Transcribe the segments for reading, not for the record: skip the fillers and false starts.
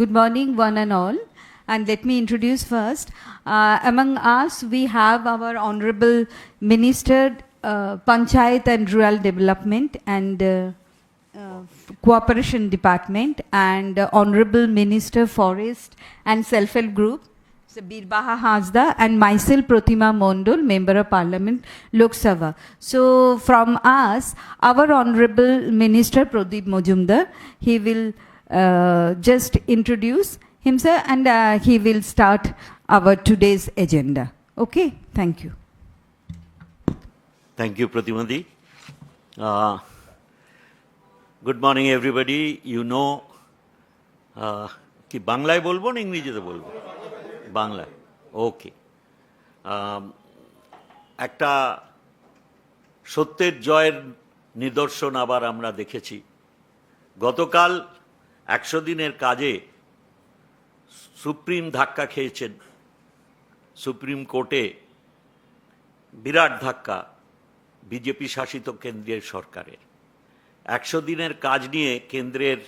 Good morning, one and all. And let me introduce first. Among us, we have our Honorable Minister, Panchayat and Rural Development and Cooperation Department, and Honorable Minister, Forest and Self-Help Group, so Birbaha Hasda, and myself, Pratima Mondol, Member of Parliament, Lok Sabha. So from us, our Honorable Minister, Pradeep Majumdar, he will just introduce himself and he will start our today's agenda. Okay, thank you. Thank you, Pratimadi. Good morning, everybody. You know, কি বাংলায় বলবো না ইংরেজিতে বলবো? বাংলায়, ওকে। একটা সত্যের জয়ের নিদর্শন আবার আমরা দেখেছি। গতকাল 100 দিনের কাজে সুপ্রিম ধাক্কা খেয়েছেন, সুপ্রিম কোর্টে বিরাট ধাক্কা বিজেপি শাসিত কেন্দ্রের সরকারের। 100 দিনের কাজ নিয়ে কেন্দ্রের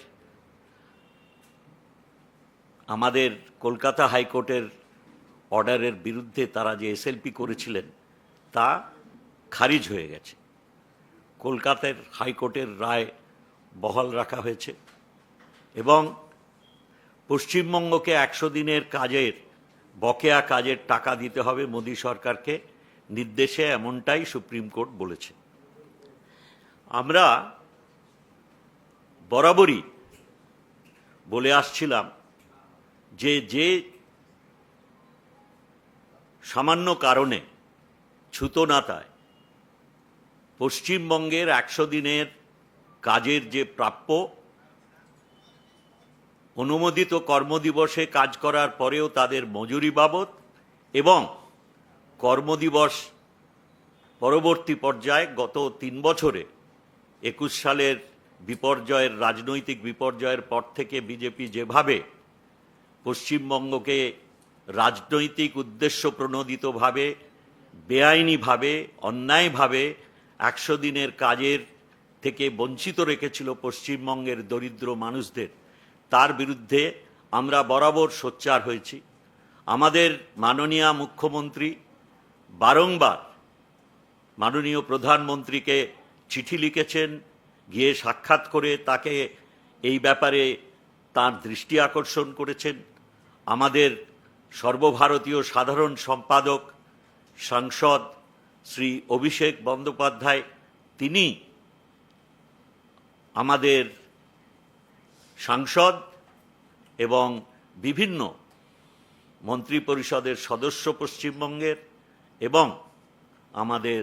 আমাদের কলকাতা হাইকোর্টের অর্ডারের বিরুদ্ধে তারা যে এসএলপি করেছিলেন তা খারিজ হয়ে গেছে। কলকাতার হাইকোর্টের রায় বহাল রাখা হয়েছে এবং পশ্চিমবঙ্গকে 100 দিনের কাজের বকেয়া কাজের টাকা দিতে হবে মোদী সরকারকে নির্দেশে, এমনটাই সুপ্রিম কোর্ট বলেছে। আমরা বরাবরই বলে আসছিলাম যে সামান্য কারণে ছুতোনাতায় পশ্চিমবঙ্গের 100 দিনের কাজের যে প্রাপ্য, অনুমোদিত কর্মদিবসে কাজ করার পরেও তাদের মজুরি বাবদ এবং কর্মদিবস পরবর্তী পর্যায়ে গত 3 বছরে 21 সালের বিপর্যয়ের রাজনৈতিক বিপর্যয়ের পর থেকে বিজেপি যেভাবে পশ্চিমবঙ্গকে রাজনৈতিক উদ্দেশ্য প্রণোদিতভাবে, বেআইনিভাবে, অন্যায়ভাবে 100 দিনের কাজের থেকে বঞ্চিত রেখেছিল পশ্চিমবঙ্গের দরিদ্র মানুষদের, তার বিরুদ্ধে আমরা বরাবর সোচ্চার হয়েছি। আমাদের মাননীয় মুখ্যমন্ত্রী বারংবার মাননীয় প্রধানমন্ত্রীকে চিঠি লিখেছেন, গিয়ে সাক্ষাৎ করে তাকে এই ব্যাপারে তার দৃষ্টি আকর্ষণ করেছেন। আমাদের সর্বভারতীয় সাধারণ সম্পাদক সাংসদ শ্রী অভিষেক বন্দ্যোপাধ্যায়, তিনি আমাদের সাংসদ এবং বিভিন্ন মন্ত্রিপরিষদের সদস্য পশ্চিমবঙ্গের এবং আমাদের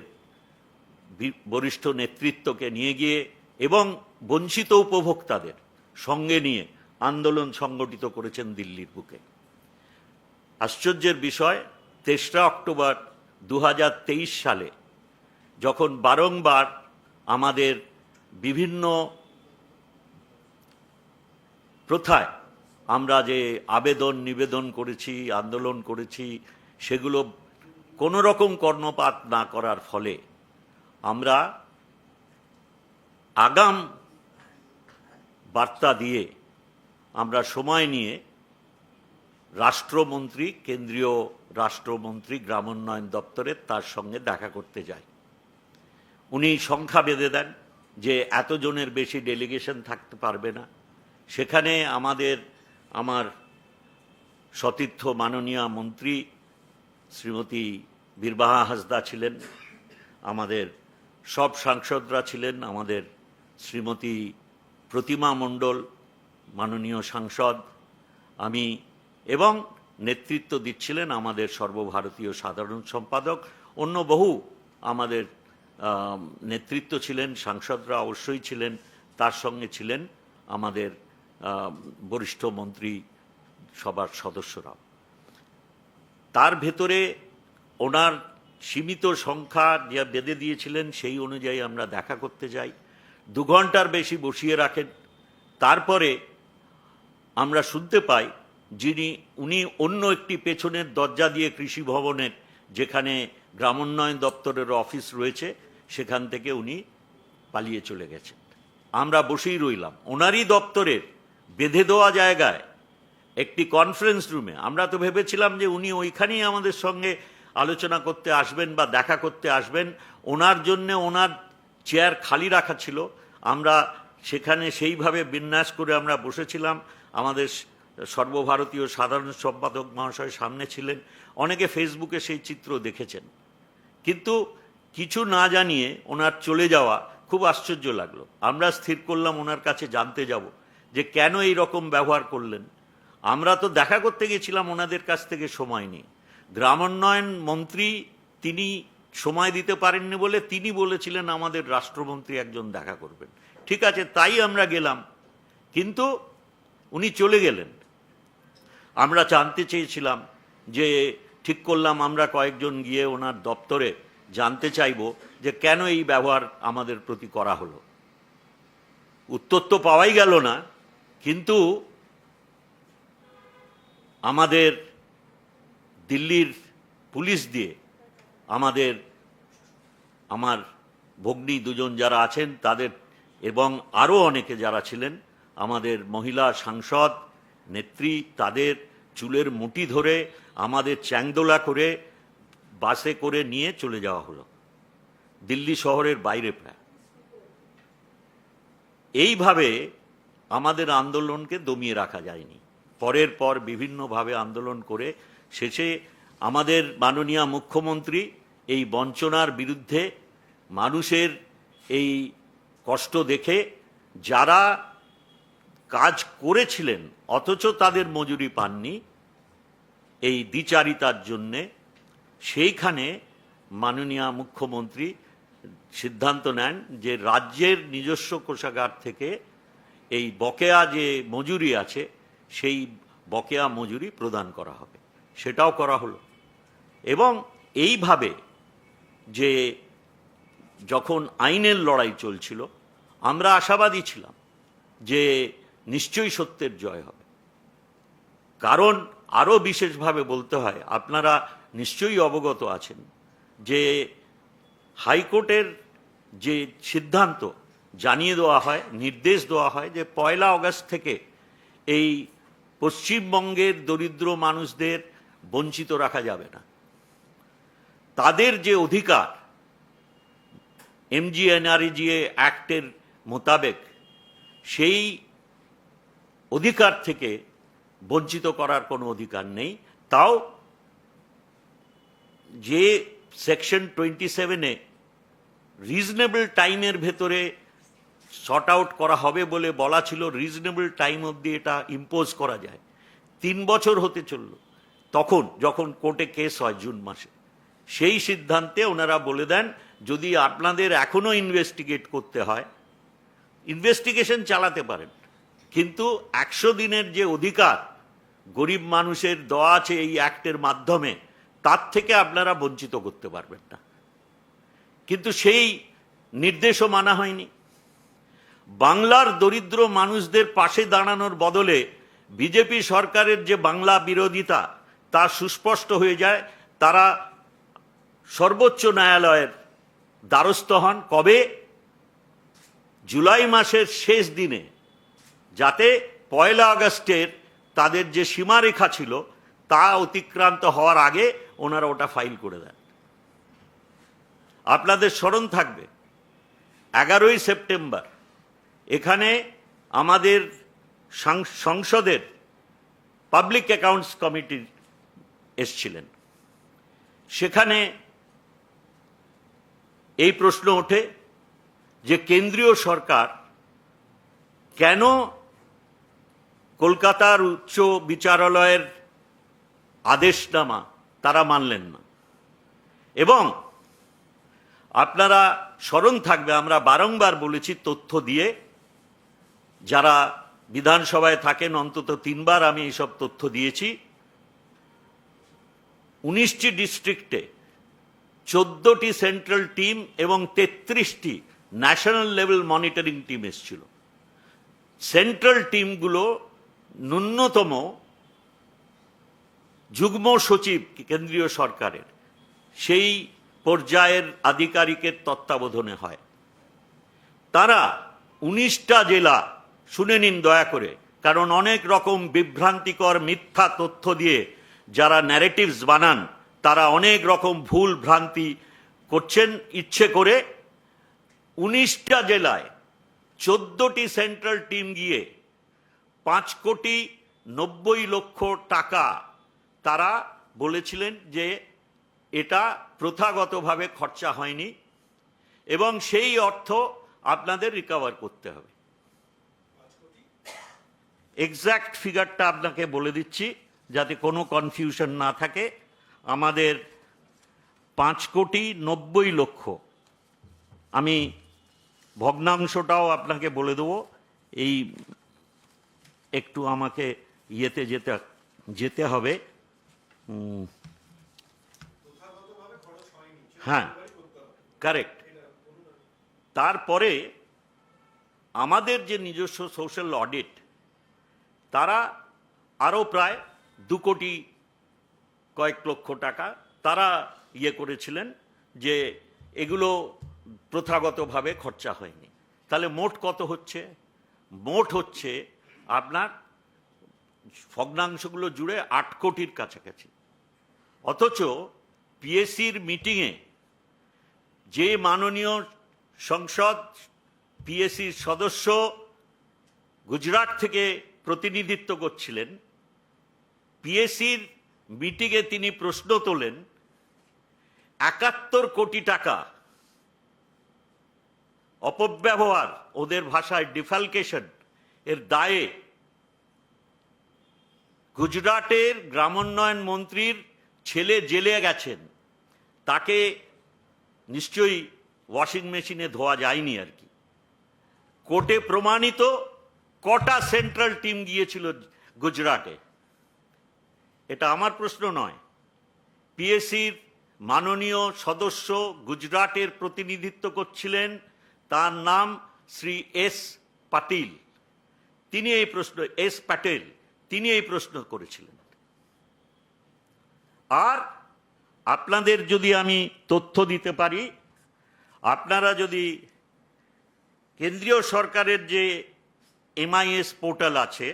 বরিষ্ঠ নেতৃত্বকে নিয়ে গিয়ে এবং বঞ্চিত উপভোক্তাদের সঙ্গে নিয়ে আন্দোলন সংগঠিত করেছেন দিল্লির বুকে। আশ্চর্যের বিষয়, 3রা অক্টোবর 2023 সালে যখন বারংবার আমাদের বিভিন্ন প্রথায় আমরা যে আবেদন নিবেদন করেছি, আন্দোলন করেছি, সেগুলো কোনো রকম কর্ণপাত না করার ফলে আমরা আগাম বার্তা দিয়ে আমরা সময় নিয়ে রাষ্ট্রমন্ত্রী, কেন্দ্রীয় রাষ্ট্রমন্ত্রী গ্রামোন্নয়ন দপ্তরের তার সঙ্গে দেখা করতে যাই। উনি সংখ্যা বেঁধে দেন যে এতজনের বেশি ডেলিগেশন থাকতে পারবে না। সেখানে আমার সতীর্থ মাননীয় মন্ত্রী শ্রীমতী বীরবাহা হাসদা ছিলেন, আমাদের সব সাংসদরা ছিলেন, আমাদের শ্রীমতী প্রতিমা মণ্ডল মাননীয় সাংসদ, আমি, এবং নেতৃত্ব দিচ্ছিলেন আমাদের সর্বভারতীয় সাধারণ সম্পাদক, অন্য বহু আমাদের নেতৃত্ব ছিলেন, সাংসদরা অবশ্যই ছিলেন, তার সঙ্গে ছিলেন আমাদের বরিষ্ঠ মন্ত্রী সভার সদস্যরাও। তার ভেতরে ওনার সীমিত সংখ্যা যা বেঁধে দিয়েছিলেন সেই অনুযায়ী আমরা দেখা করতে যাই। 2 ঘন্টার বেশি বসিয়ে রাখেন। তারপরে আমরা শুনতে পাই উনি অন্য একটি পেছনের দরজা দিয়ে কৃষি ভবনের, যেখানে গ্রামোন্নয়ন দপ্তরের অফিস রয়েছে, সেখান থেকে উনি পালিয়ে চলে গেছেন। আমরা বসেই রইলাম। ওনারই দপ্তরের বেঁধে দেওয়া জায়গায় একটি কনফারেন্স রুমে। আমরা তো ভেবেছিলাম যে উনি ওইখানেই আমাদের সঙ্গে আলোচনা করতে আসবেন বা দেখা করতে আসবেন। ওনার জন্যে ওনার চেয়ার খালি রাখা ছিল, আমরা সেখানে সেইভাবে বিন্যাস করে আমরা বসেছিলাম। আমাদের সর্বভারতীয় সাধারণ সম্পাদক মহাশয় সামনে ছিলেন, অনেকে ফেসবুকে সেই চিত্র দেখেছেন। কিন্তু কিছু না জানিয়ে ওনার চলে যাওয়া খুব আশ্চর্য লাগলো। আমরা স্থির করলাম ওনার কাছে জানতে যাব যে কেন এই রকম ব্যবহার করলেন। আমরা তো দেখা করতে গেছিলাম, ওনাদের কাছ থেকে সময় নেই। গ্রামোন্নয়ন মন্ত্রী তিনি সময় দিতে পারেননি বলে তিনি বলেছিলেন আমাদের রাষ্ট্রমন্ত্রী একজন দেখা করবেন। ঠিক আছে, তাই আমরা গেলাম, কিন্তু উনি চলে গেলেন। আমরা জানতে চেয়েছিলাম যে, ঠিক করলাম আমরা কয়েকজন গিয়ে ওনার দপ্তরে জানতে চাইব যে কেন এই ব্যবহার আমাদের প্রতি করা হলো। উত্তর তো পাওয়াই গেল না, কিন্তু আমাদের দিল্লির পুলিশ দিয়ে আমার ভগ্নী দুজন যারা আছেন তাদের এবং আরও অনেকে যারা ছিলেন, আমাদের মহিলা সাংসদ নেত্রী, তাদের চুলের মুঠি ধরে আমাদের চ্যাংদোলা করে বাসে করে নিয়ে চলে যাওয়া হলো দিল্লি শহরের বাইরে প্রায়। এইভাবে আমাদের আন্দোলনকে দমিয়ে রাখা যায়নি। পরের পর বিভিন্নভাবে আন্দোলন করে শেষে আমাদের মাননীয় মুখ্যমন্ত্রী এই বঞ্চনার বিরুদ্ধে, মানুষের এই কষ্ট দেখে যারা কাজ করেছিলেন অথচ তাদের মজুরি পাননি, এই দ্বিচারিতার জন্যে সেইখানে মাননীয় মুখ্যমন্ত্রী সিদ্ধান্ত নেন যে রাজ্যের নিজস্ব কোষাগার থেকে এই বকেয়া যে মজুরি আছে সেই বকেয়া মজুরি প্রদান করা হবে। সেটাও করা হলো। এবং এইভাবে যে যখন আইনের লড়াই চলছিল, আমরা আশাবাদী ছিলাম যে নিশ্চয়ই সত্যের জয় হবে। কারণ আরও বিশেষভাবে বলতে হয়, আপনারা নিশ্চয়ই অবগত আছেন যে হাইকোর্টের যে সিদ্ধান্ত জানিয়ে দেওয়া হয়, নির্দেশ দেওয়া হয় যে 1 আগস্ট থেকে এই পশ্চিমবঙ্গের দরিদ্র মানুষদের বঞ্চিত রাখা যাবে না। তাদের যে অধিকার MGNREGA অ্যাক্টের মোতাবেক, সেই অধিকার থেকে বঞ্চিত করার কোনো অধিকার নেই। তাও যে সেকশন 27-এ রিজনেবল টাইমের ভেতরে শর্ট আউট করা হবে বলে বলা ছিল, রিজনেবল টাইম অবধি এটা ইম্পোজ করা যায়। 3 বছর হতে চলল তখন, যখন কোর্টে কেস হয় জুন মাসে। সেই সিদ্ধান্তে ওনারা বলে দেন, যদি আপনাদের এখনো ইনভেস্টিগেট করতে হয়, ইনভেস্টিগেশন চালাতে পারেন, কিন্তু 100 দিনের যে অধিকার গরিব মানুষের দেওয়া আছে এই অ্যাক্টের মাধ্যমে, তার থেকে আপনারা বঞ্চিত করতে পারবেন না। কিন্তু সেই নির্দেশও মানা হয়নি। বাংলার দরিদ্র মানুষদের পাশে দাঁড়ানোর বদলে বিজেপি সরকারের যে বাংলা বিরোধিতা তা সুস্পষ্ট হয়ে যায়। তারা সর্বোচ্চ ন্যায়ালয়ের দ্বারস্থ হন। কবে? জুলাই মাসের শেষ দিনে, যাতে 1 আগস্টের তাদের যে সীমারেখা ছিল তা অতিক্রান্ত হওয়ার আগে ওনারা ওটা ফাইল করে দেন। আপনাদের স্মরণ থাকবে 11ই সেপ্টেম্বর এখানে আমাদের সংসদের পাবলিক অ্যাকাউন্টস কমিটি এসছিলেন। সেখানে এই প্রশ্ন ওঠে যে কেন্দ্রীয় সরকার কেন কলকাতার উচ্চ বিচারালয়ের আদেশনামা তারা মানলেন না। এবং আপনারা স্মরণ থাকবে, আমরা বারংবার বলেছি তথ্য দিয়ে, যারা বিধানসভায় থাকেন অন্তত 3 বার আমি এইসব তথ্য দিয়েছি। 19টি ডিস্ট্রিক্টে 14টি সেন্ট্রাল টিম এবং 33টি ন্যাশনাল লেভেল মনিটরিং টিম এসেছিল। সেন্ট্রাল টিমগুলো ন্যূনতম যুগ্ম সচিব কেন্দ্রীয় সরকারের সেই পর্যায়ের আধিকারিকের তত্ত্বাবধানে হয়। তারা 19টা জেলা, শুনে নিন দয়া করে, কারণ অনেক রকম বিভ্রান্তিকর মিথ্যা তথ্য দিয়ে যারা ন্যারেটিভস বানান তারা অনেক রকম ভুল ভ্রান্তি করছেন ইচ্ছে করে। 19টা জেলায় 14টি সেন্ট্রাল টিম গিয়ে 5,90,00,000 টাকা তারা বলেছিলেন যে এটা প্রথাগতভাবে খরচা হয়নি এবং সেই অর্থ আপনাদের রিকভার করতে হবে। এক্স্যাক্ট ফিগারটা আপনাকে বলে দিচ্ছি যাতে কোনো কনফিউশন না থাকে। আমাদের 5,90,00,000, আমি ভগ্নাংশটাও আপনাকে বলে দেবো। এই একটু আমাকে ইয়েতে যেতে হবে। হ্যাঁ, কারেক্ট। তারপরে আমাদের যে নিজস্ব সোশ্যাল অডিট, তারা আরও প্রায় 2 কোটি কয়েক লক্ষ টাকা তারা ইয়ে করেছিলেন যে এগুলো প্রথাগতভাবে খরচা হয়নি। তাহলে মোট কত হচ্ছে? মোট হচ্ছে আপনার ভগ্নাংশগুলো জুড়ে 8 কোটির কাছাকাছি। অথচ পিএসসির মিটিংয়ে যে মাননীয় সংসদ পিএসসির সদস্য গুজরাট থেকে প্রতিনিধিত্ব করছিলেন, পিএসসির মিটিংয়ে তিনি প্রশ্ন তোলেন 71 কোটি টাকা অপব্যবহার, ওদের ভাষায় ডিফালকেশন এর দায়ে গুজরাটের গ্রামোন্নয়ন মন্ত্রীর ছেলে জেলে গেছেন। তাকে নিশ্চয়ই ওয়াশিং মেশিনে ধোয়া যায়নি আর কি। কোর্টে প্রমাণিত কটা সেন্ট্রাল টিম গিয়েছিল গুজরাটে? এটা আমার প্রশ্ন নয়। পিএসসির মাননীয় সদস্য গুজরাটের প্রতিনিধিত্ব করছিলেন, তার নাম শ্রী এস পাটিল। তিনি এই প্রশ্ন, এস প্যাটেল, তিনি এই প্রশ্ন করেছিলেন। আর আপনাদের যদি আমি তথ্য দিতে পারি, আপনারা যদি কেন্দ্রীয় সরকারের যে MIS পোর্টাল আছে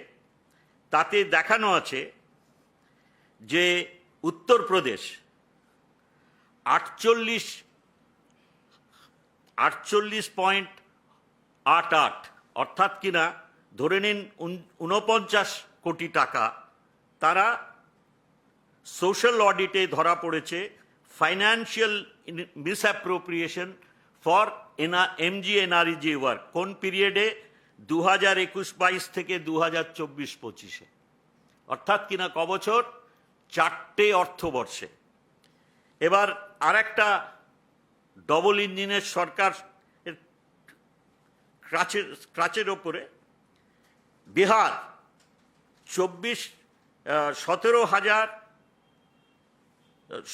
তাতে দেখানো আছে যে উত্তরপ্রদেশ 48.88 অর্থাৎ কিনা ধরে নিন 49 কোটি টাকা তারা সোশ্যাল অডিটে ধরা পড়েছে ফাইন্যান্সিয়াল মিসঅ্যাপ্রোপ্রিয়েশন ফর MGNREG ওয়ার্ক। কোন পিরিয়ডে? 2021-22 থেকে 2024-25-এ, অর্থাৎ কিনা ক বছর? 4টে অর্থবর্ষে। এবার আরেকটা ডবল ইঞ্জিনের সরকার ক্রাচের ওপরে বিহার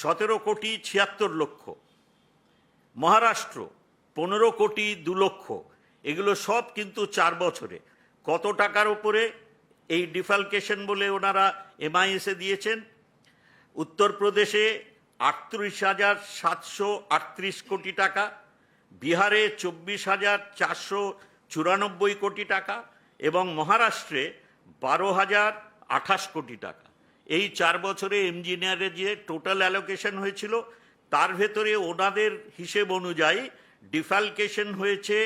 17 কোটি 76 লক্ষ, মহারাষ্ট্র 15 কোটি 2 লক্ষ। এগুলো সব কিন্তু 4 বছরে। কত টাকার উপরে এই ডিফালকেশন বলে ওনারা MIS-এ দিয়েছেন? উত্তরপ্রদেশে 38,738 কোটি টাকা, বিহারে 24,494 কোটি টাকা এবং মহারাষ্ট্রে 12,028 কোটি টাকা। এই 4 বছরে MGNREG যে টোটাল অ্যালোকেশন হয়েছিল তার ভেতরে ওনাদের হিসেব অনুযায়ী ডিফালকেশন হয়েছে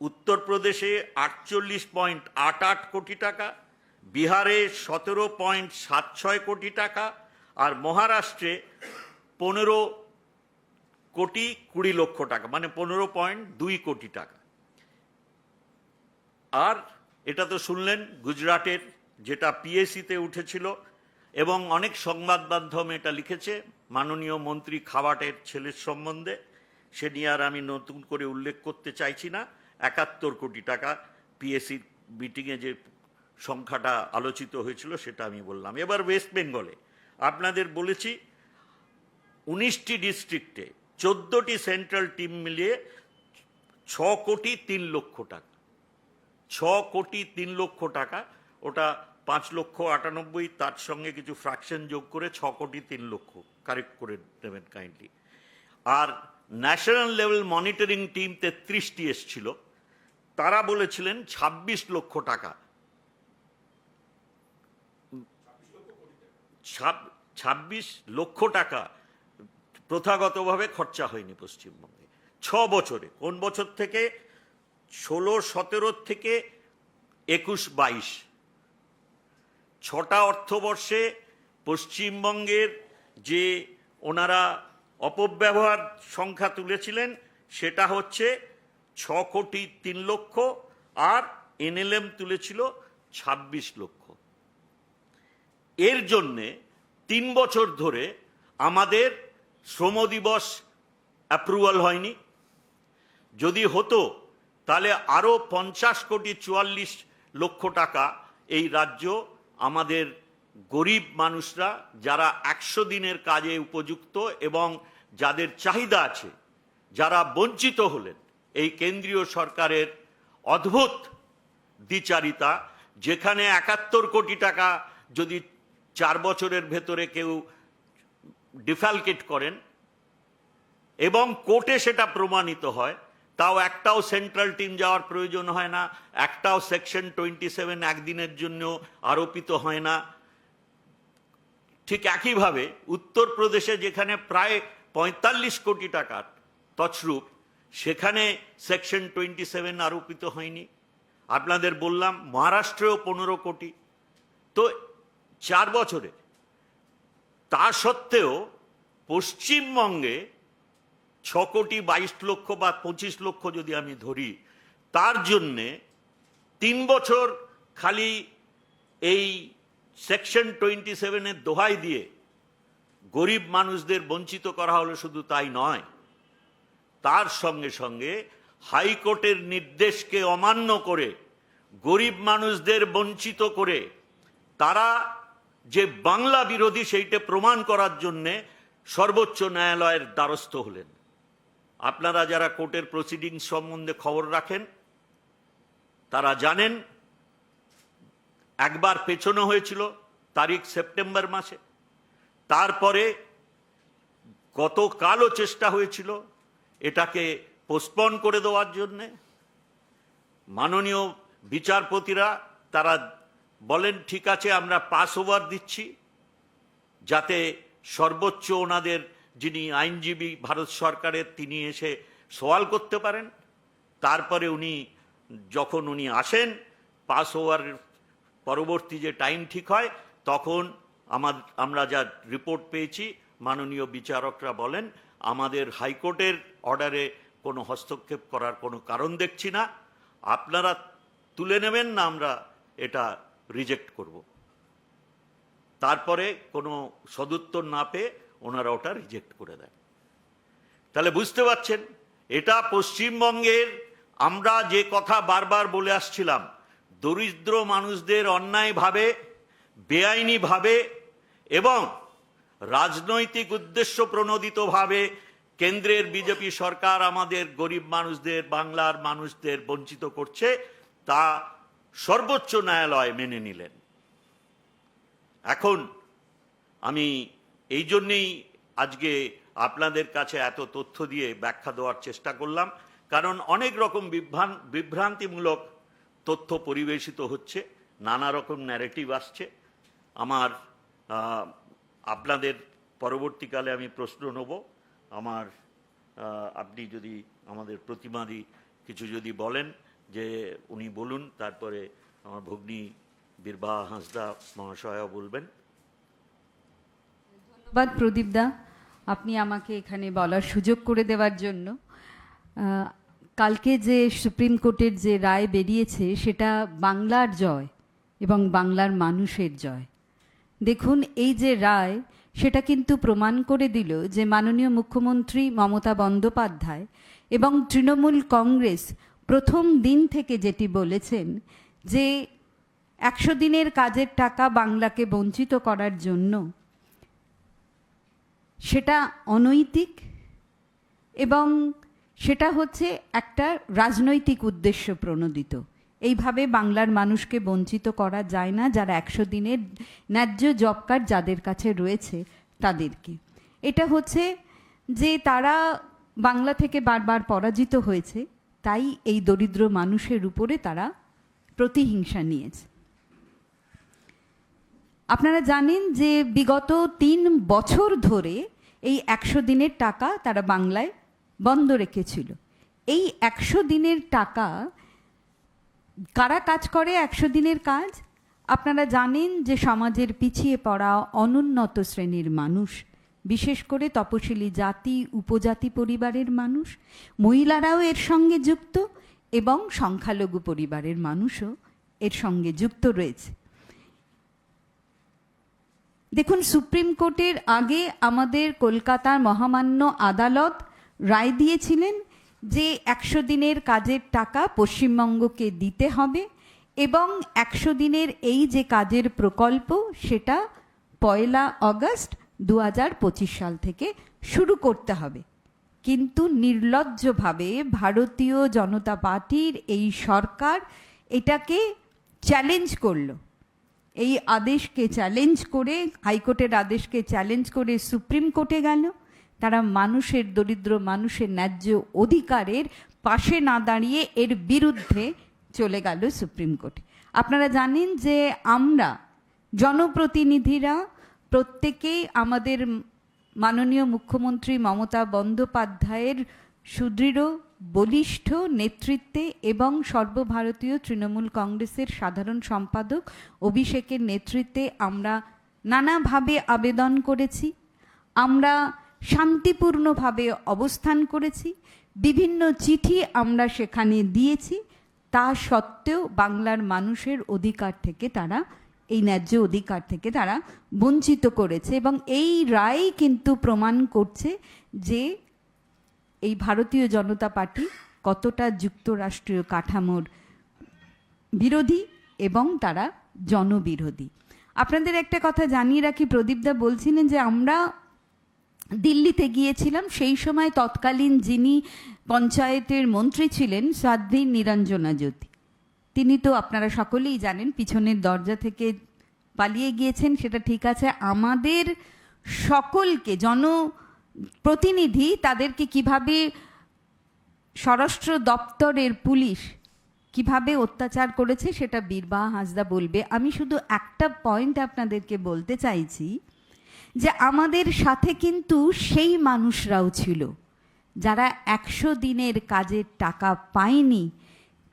উত্তরপ্রদেশে 48.88 কোটি টাকা, বিহারে 17.76 কোটি টাকা আর মহারাষ্ট্রে 15 কোটি 20 লক্ষ টাকা, মানে 15.2 কোটি টাকা। আর এটা তো শুনলেন গুজরাটের, যেটা পিএসসিতে উঠেছিল এবং অনেক সংবাদ মাধ্যম এটা লিখেছে মাননীয় মন্ত্রী খাওয়াটের ছেলের সম্বন্ধে। সে নিয়ে আর আমি নতুন করে উল্লেখ করতে চাইছি না। 71 কোটি টাকা পিএসসির মিটিংয়ে যে সংখ্যাটা আলোচিত হয়েছিল সেটা আমি বললাম। এবার ওয়েস্ট বেঙ্গলে আপনাদের বলেছি 19টি ডিস্ট্রিক্টে 14টি সেন্ট্রাল টিম মিলিয়ে 6 কোটি 3 লক্ষ টাকা। 6 কোটি 3 লক্ষ টাকা, ওটা 5,98,000, তার সঙ্গে কিছু ফ্র্যাকশন যোগ করে 6 কোটি 3 লক্ষ, কারেক্ট করে দেবেন কাইন্ডলি। আর ন্যাশনাল লেভেল মনিটরিং টিম 33টি এসছিল, তারা বলেছিলেন 26 লক্ষ টাকা 26 লক্ষ টাকা প্রথাগতভাবে খরচা হয়নি পশ্চিমবঙ্গে 6 বছরে। কোন বছর থেকে? 16-17 থেকে 21-22, 6টা অর্থবর্ষে পশ্চিমবঙ্গের যে ওনারা অপব্যবহার সংখ্যা তুলেছিলেন সেটা হচ্ছে 6,03,00,000, আর NLM তুলেছিল 26 লক্ষ। এর জন্যে 3 বছর ধরে আমাদের শ্রম দিবস অ্যাপ্রুভাল হয়নি। যদি হতো তাহলে আরও 50,44,00,000 টাকা এই রাজ্য আমাদের গরিব মানুষরা যারা 100 দিনের কাজে উপযুক্ত এবং যাদের চাহিদা আছে, যারা বঞ্চিত হলেন এই কেন্দ্রীয় সরকারের অদ্ভুত দ্বিচারিতা, যেখানে 71 কোটি টাকা যদি 4 বছরের ভেতরে কেউ ডিফালকেট করেন এবং কোর্টে সেটা প্রমাণিত হয়, তাও একটাও সেন্ট্রাল টিম যাওয়ার প্রয়োজন হয় না, একটাও সেকশন 27 একদিনের জন্য আরোপিত হয় না। ঠিক একইভাবে উত্তরপ্রদেশে যেখানে প্রায় 45 কোটি টাকার তছরূপ, সেখানে সেকশন 27 আরোপিত হয়নি। আপনাদের বললাম মহারাষ্ট্রেও 15 কোটি। তো 4 বছরে, তা সত্ত্বেও পশ্চিমবঙ্গে 6,22,00,000 বা 25 লক্ষ যদি আমি ধরি, তার জন্যে 3 বছর খালি এই সেকশন 27-এর দোহাই দিয়ে গরিব মানুষদের বঞ্চিত করা হলো। শুধু তাই নয়, তার সঙ্গে সঙ্গে হাইকোর্টের নির্দেশকে অমান্য করে গরিব মানুষদের বঞ্চিত করে তারা যে বাংলা বিরোধী সেইটা প্রমাণ করার জন্যে সর্বোচ্চ ন্যায়ালয়ের দ্বারস্থ হলেন। আপনারা যারা কোর্টের প্রসিডিংস সম্বন্ধে খবর রাখেন তারা জানেন, একবার পেছনো হয়েছিল তারিখ সেপ্টেম্বর মাসে, তারপরে গতকালও চেষ্টা হয়েছিল এটাকে পোস্টপন করে দেওয়ার জন্যে। মাননীয় বিচারপতিরা তারা বলেন ঠিক আছে আমরা পাস ওভার দিচ্ছি, যাতে সর্বোচ্চ ওনাদের যিনি আইনজীবী ভারত সরকারের তিনি এসে সওয়াল করতে পারেন। তারপরে যখন উনি আসেন, পাস ওভারের পরবর্তী যে টাইম ঠিক হয়, তখন আমরা যা রিপোর্ট পেয়েছি মাননীয় বিচারকরা বলেন আমাদের হাইকোর্টের অর্ডারে কোনো হস্তক্ষেপ করার কোনো কারণ দেখছি না, আপনারা তুলে নেবেন না আমরা এটা রিজেক্ট করব। তারপরে কোনো সদুত্তর না পেয়ে ওনারা ওটা রিজেক্ট করে দেন। তাহলে বুঝতে পারছেন, এটা পশ্চিমবঙ্গের আমরা যে কথা বারবার বলে আসছিলাম, দরিদ্র মানুষদের অন্যায়ভাবে, বেআইনিভাবে এবং রাজনৈতিক উদ্দেশ্য প্রণোদিতভাবে কেন্দ্রের বিজেপি সরকার আমাদের গরিব মানুষদের, বাংলার মানুষদের বঞ্চিত করছে, তা সর্বোচ্চ ন্যায়ালয় মেনে নিলেন। এখন আমি এই জন্যেই আজকে আপনাদের কাছে এত তথ্য দিয়ে ব্যাখ্যা দেওয়ার চেষ্টা করলাম, কারণ অনেক রকম বিভ্রান্তিমূলক তথ্য পরিবেশিত হচ্ছে, নানা রকম ন্যারেটিভ আসছে। আপনাদের পরবর্তীকালে আমি প্রশ্ন নেব। আপনি যদি আমাদের প্রতিমাদি কিছু যদি বলেন, যে উনি বলুন, তারপরে আমার ভগ্নী বীরবাহা হাঁসদা মহাশয়া বলবেন। ধন্যবাদ প্রদীপদা, আপনি আমাকে এখানে বলার সুযোগ করে দেওয়ার জন্য। কালকে যে সুপ্রিম কোর্টের যে রায় বেরিয়েছে সেটা বাংলার জয় এবং বাংলার মানুষের জয়। দেখুন, এই যে রায় সেটা কিন্তু প্রমাণ করে দিল যে মাননীয় মুখ্যমন্ত্রী মমতা বন্দ্যোপাধ্যায় এবং তৃণমূল কংগ্রেস প্রথম দিন থেকে যেটি বলেছেন যে 100 দিনের কাজের টাকা বাংলাকে বঞ্চিত করার জন্য, সেটা অনৈতিক এবং সেটা হচ্ছে একটা রাজনৈতিক উদ্দেশ্য প্রণোদিত। এইভাবে বাংলার মানুষকে বঞ্চিত করা যায় না, যারা 100 দিনের ন্যায্য জব কার্ড যাদের কাছে রয়েছে তাদেরকে। এটা হচ্ছে যে তারা বাংলা থেকে বারবার পরাজিত হয়েছে, তাই এই দরিদ্র মানুষের উপরে তারা প্রতিহিংসা নিয়েছে। আপনারা জানেন যে বিগত 3 বছর ধরে এই 100 দিনের টাকা তারা বাংলায় বন্ধ রেখেছিল। এই 100 দিনের টাকা কারা কাজ করে? 100 দিনের কাজ আপনারা জানেন যে সমাজের পিছিয়ে পড়া অনুন্নত শ্রেণীর মানুষ, বিশেষ করে তপশিলি জাতি উপজাতি পরিবারের মানুষ, মহিলারাও এর সঙ্গে যুক্ত এবং সংখ্যালঘু পরিবারের মানুষও এর সঙ্গে যুক্ত রয়েছে। দেখুন, সুপ্রিম কোর্টের আগে আমাদের কলকাতার মহামান্য আদালত রায় দিয়েছিলেন যে 100 দিনের কাজের টাকা পশ্চিমবঙ্গকে দিতে হবে এবং 100 দিনের এই যে কাজের প্রকল্প সেটা 1 আগস্ট 2025 সাল থেকে শুরু করতে হবে। কিন্তু নির্লজ্জভাবে ভারতীয় জনতা পার্টির এই সরকার এটাকে চ্যালেঞ্জ করলো। এই আদেশকে চ্যালেঞ্জ করে, হাইকোর্টের আদেশকে চ্যালেঞ্জ করে সুপ্রিম কোর্টে গেল। তারা মানুষের, দরিদ্র মানুষের ন্যায্য অধিকারের পাশে না দাঁড়িয়ে এর বিরুদ্ধে চলে গেল সুপ্রিম কোর্টে। আপনারা জানেন যে আমরা জনপ্রতিনিধিরা প্রত্যেকেই আমাদের মাননীয় মুখ্যমন্ত্রী মমতা বন্দ্যোপাধ্যায়ের সুদৃঢ় বলিষ্ঠ নেতৃত্বে এবং সর্বভারতীয় তৃণমূল কংগ্রেসের সাধারণ সম্পাদক অভিষেকের নেতৃত্বে আমরা নানাভাবে আবেদন করেছি, আমরা শান্তিপূর্ণভাবে অবস্থান করেছি, বিভিন্ন চিঠি আমরা সেখানে দিয়েছি। তা সত্ত্বেও বাংলার মানুষের অধিকার থেকে তারা, এই ন্যায্য অধিকার থেকে তারা বঞ্চিত করেছে এবং এই রায় কিন্তু প্রমাণ করছে যে এই ভারতীয় জনতা পার্টি কতটা যুক্তরাষ্ট্রীয় কাঠামোর বিরোধী এবং তারা জনবিরোধী। আপনাদের একটা কথা জানিয়ে রাখি, প্রদীপদা বলছিলেন যে আমরা দিল্লিতে গিয়েছিলাম, সেই সময় তৎকালীন যিনি পঞ্চায়েতের মন্ত্রী ছিলেন সাধ্বী নিরঞ্জনা জ্যোতি, তিনি তো আপনারা সকলেই জানেন পিছনের দরজা থেকে পালিয়ে গিয়েছেন। সেটা ঠিক আছে, আমাদের সকলকে জনপ্রতিনিধি তাদেরকে কিভাবে স্বরাষ্ট্র দপ্তরের পুলিশ কিভাবে অত্যাচার করেছে সেটা বীরবাহা হাঁসদা বলবে। আমি শুধু একটা পয়েন্ট আপনাদেরকে বলতে চাইছি যে আমাদের সাথে কিন্তু সেই মানুষরাও ছিল যারা 100 দিনের কাজের টাকা পায়নি,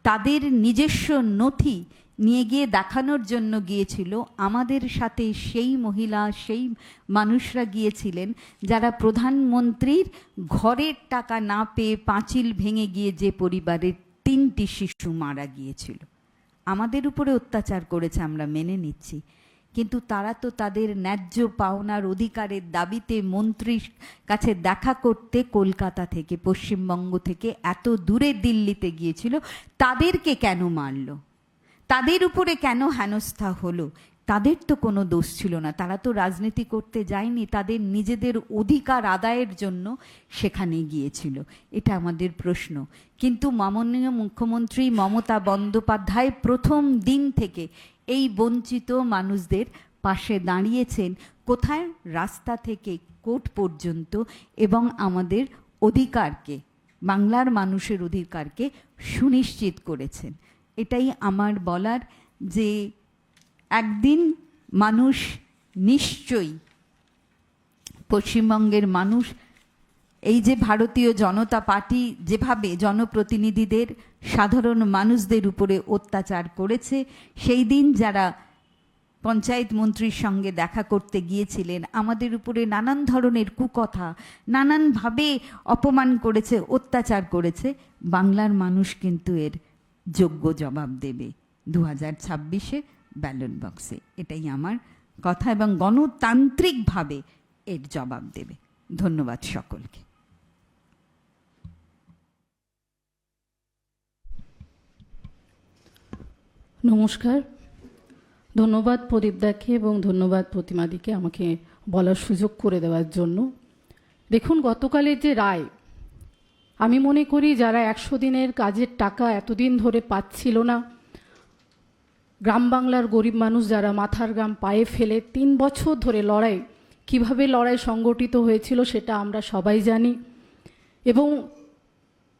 তাদের নিজস্ব নথি নিয়ে গিয়ে দেখানোর জন্য গিয়েছিল। আমাদের সাথে সেই মহিলা, সেই মানুষরা গিয়েছিলেন যারা প্রধানমন্ত্রীর ঘরের টাকা না পেয়ে পাঁচিল ভেঙে গিয়ে যে পরিবারের 3টি শিশু মারা গিয়েছিল। আমাদের উপরে অত্যাচার করেছে, আমরা মেনে নিচ্ছি, কিন্তু তারা তো তাদের ন্যায্য পাওনার অধিকারের দাবিতে মন্ত্রীর কাছে দেখা করতে কলকাতা থেকে, পশ্চিমবঙ্গ থেকে এত দূরে দিল্লিতে গিয়েছিল। তাদেরকে কেন মারল? তাদের উপরে কেন হেনস্থা হলো? তাদের তো কোনো দোষ ছিল না, তারা তো রাজনীতি করতে যায়নি, তাদের নিজেদের অধিকার আদায়ের জন্য সেখানে গিয়েছিল। এটা আমাদের প্রশ্ন। কিন্তু মাননীয় মুখ্যমন্ত্রী মমতা বন্দ্যোপাধ্যায় প্রথম দিন থেকে এই বঞ্চিত মানুষদের পাশে দাঁড়িয়েছেন, কোথায়? রাস্তা থেকে কোর্ট পর্যন্ত, এবং আমাদের অধিকারকে, বাংলার মানুষের অধিকারকে সুনিশ্চিত করেছেন। এটাই আমার বলার, যে একদিন মানুষ নিশ্চয়ই, পশ্চিমবঙ্গের মানুষ এই যে ভারতীয় জনতা পার্টি যেভাবে জনপ্রতিনিধিদের, সাধারণ মানুষদের উপরে অত্যাচার করেছে, সেই দিন যারা পঞ্চায়েত মন্ত্রীর সঙ্গে দেখা করতে গিয়েছিলেন, আমাদের উপরে নানান ধরনের কুকথা, নানানভাবে অপমান করেছে, অত্যাচার করেছে, বাংলার মানুষ কিন্তু এর যোগ্য জবাব দেবে 2026-এ ব্যালট বক্সে। এটাই আমার কথা, এবং গণতান্ত্রিকভাবে এর জবাব দেবে। ধন্যবাদ সকলকে। নমস্কার, ধন্যবাদ প্রদীপদাকে এবং ধন্যবাদ প্রতিমাদিকে আমাকে বলার সুযোগ করে দেওয়ার জন্য। দেখুন, গতকালের যে রায়, আমি মনে করি যারা 100 দিনের কাজের টাকা এতদিন ধরে পাচ্ছিল না, গ্রাম বাংলার গরিব মানুষ যারা মাথার ঘাম পায়ে ফেলে 3 বছর ধরে লড়াই, কিভাবে লড়াই সংগঠিত হয়েছিল সেটা আমরা সবাই জানি। এবং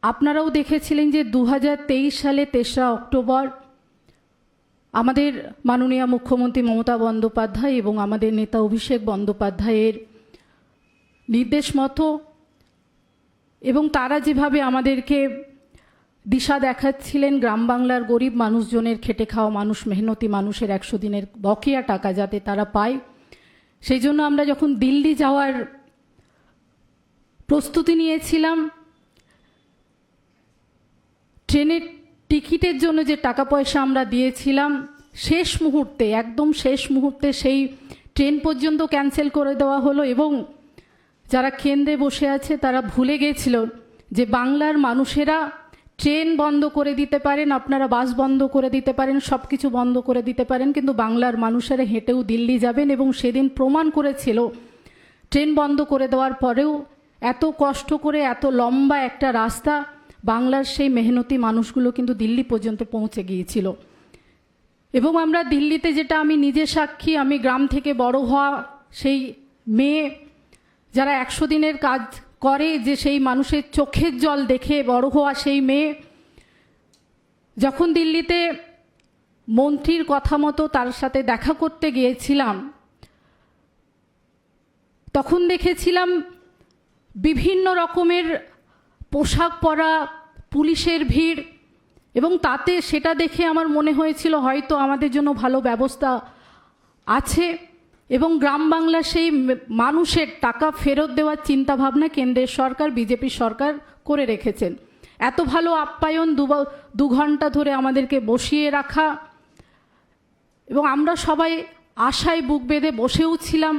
আপনারাও দেখেছিলেন যে 2023 সালে 3রা অক্টোবর আমাদের মাননীয় মুখ্যমন্ত্রী মমতা বন্দ্যোপাধ্যায় এবং আমাদের নেতা অভিষেক বন্দ্যোপাধ্যায়ের নির্দেশ মতো এবং তারা যেভাবে আমাদেরকে দিশা দেখাচ্ছিলেন গ্রাম বাংলার গরিব মানুষজনের, খেটে খাওয়া মানুষ, মেহনতি মানুষের 100 দিনের বকেয়া টাকা যাতে তারা পায়, সেই জন্য আমরা যখন দিল্লি যাওয়ার প্রস্তুতি নিয়েছিলাম, ট্রেনের টিকিটের জন্য যে টাকা পয়সা আমরা দিয়েছিলাম, শেষ মুহূর্তে, একদম শেষ মুহূর্তে সেই ট্রেন পর্যন্ত ক্যান্সেল করে দেওয়া হলো এবং যারা কেন্দ্রে বসে আছে তারা ভুলে গেছিল যে বাংলার মানুষেরা ট্রেন বন্ধ করে দিতে পারেন, আপনারা বাস বন্ধ করে দিতে পারেন, সব কিছু বন্ধ করে দিতে পারেন, কিন্তু বাংলার মানুষেরা হেঁটেও দিল্লি যাবেন। এবং সেদিন প্রমাণ করেছিল ট্রেন বন্ধ করে দেওয়ার পরেও এত কষ্ট করে এত লম্বা একটা রাস্তা বাংলার সেই মেহনতি মানুষগুলো কিন্তু দিল্লি পর্যন্ত পৌঁছে গিয়েছিল। এবং আমরা দিল্লিতে, যেটা আমি নিজে সাক্ষী, আমি গ্রাম থেকে বড় হওয়া সেই মেয়ে, যারা 100 দিনের কাজ করে, যে সেই মানুষের চোখের জল দেখে বড় হওয়া সেই মেয়ে, যখন দিল্লিতে মন্ত্রীর কথা মতো তার সাথে দেখা করতে গিয়েছিলাম, তখন দেখেছিলাম বিভিন্ন রকমের পোশাক পরা পুলিশের ভিড়, এবং তাতে সেটা দেখে আমার মনে হয়েছিল হয়তো আমাদের জন্য ভালো ব্যবস্থা আছে এবং গ্রাম বাংলার সেই মানুষের টাকা ফেরত দেওয়ার চিন্তাভাবনা কেন্দ্রের সরকার, বিজেপি সরকার করে রেখেছেন। এত ভালো আপ্যায়ন, 2 ঘন্টা ধরে আমাদেরকে বসিয়ে রাখা, এবং আমরা সবাই আশায় বুক বেঁধে বসেও ছিলাম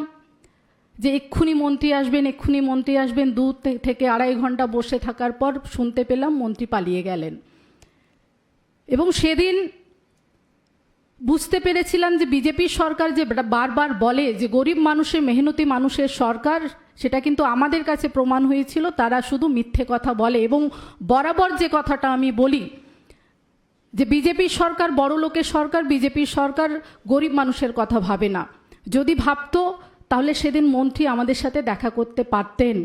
যে এক্ষুনি মন্ত্রী আসবেন, এক্ষুনি মন্ত্রী আসবেন। 2 থেকে 2.5 ঘন্টা বসে থাকার পর শুনতে পেলাম মন্ত্রী পালিয়ে গেলেন। এবং সেদিন বুঝতে পেরেছিলাম যে বিজেপি সরকার যে বারবার বলে যে গরিব মানুষের, মেহনতি মানুষের সরকার, সেটা কিন্তু আমাদের কাছে প্রমাণ হয়েছিল তারা শুধু মিথ্যে কথা বলে। এবং বরাবর যে কথাটা আমি বলি যে বিজেপি সরকার বড় লোকের সরকার, বিজেপি সরকার গরিব মানুষের কথা ভাবে না। যদি ভাবতো তাহলে সেদিন মন্ত্রী আমাদের সাথে দেখা করতে পারতেন,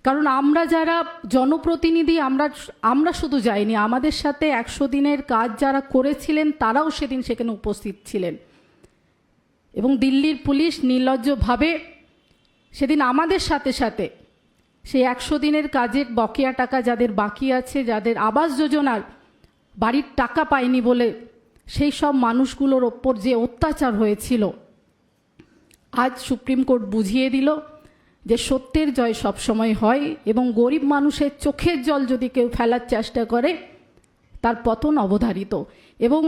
কারণ আমরা যারা জনপ্রতিনিধি আমরা শুধু যাইনি, আমাদের সাথে 100 দিনের কাজ যারা করেছিলেন তারাও সেদিন সেখানে উপস্থিত ছিলেন। এবং দিল্লির পুলিশ নির্লজ্জভাবে সেদিন আমাদের সাথে সাথে সেই 100 দিনের কাজের বকেয়া টাকা যাদের বাকি আছে, যাদের আবাস যোজনার বাড়ির টাকা পায়নি বলে সেই সব মানুষগুলোর ওপর যে অত্যাচার হয়েছিল, আজ সুপ্রিম কোর্ট বুঝিয়ে দিল যে সত্যের জয় সবসময় হয় এবং গরিব মানুষের চোখের জল যদি কেউ ফেলার চেষ্টা করে তার পতন অবধারিত। এবং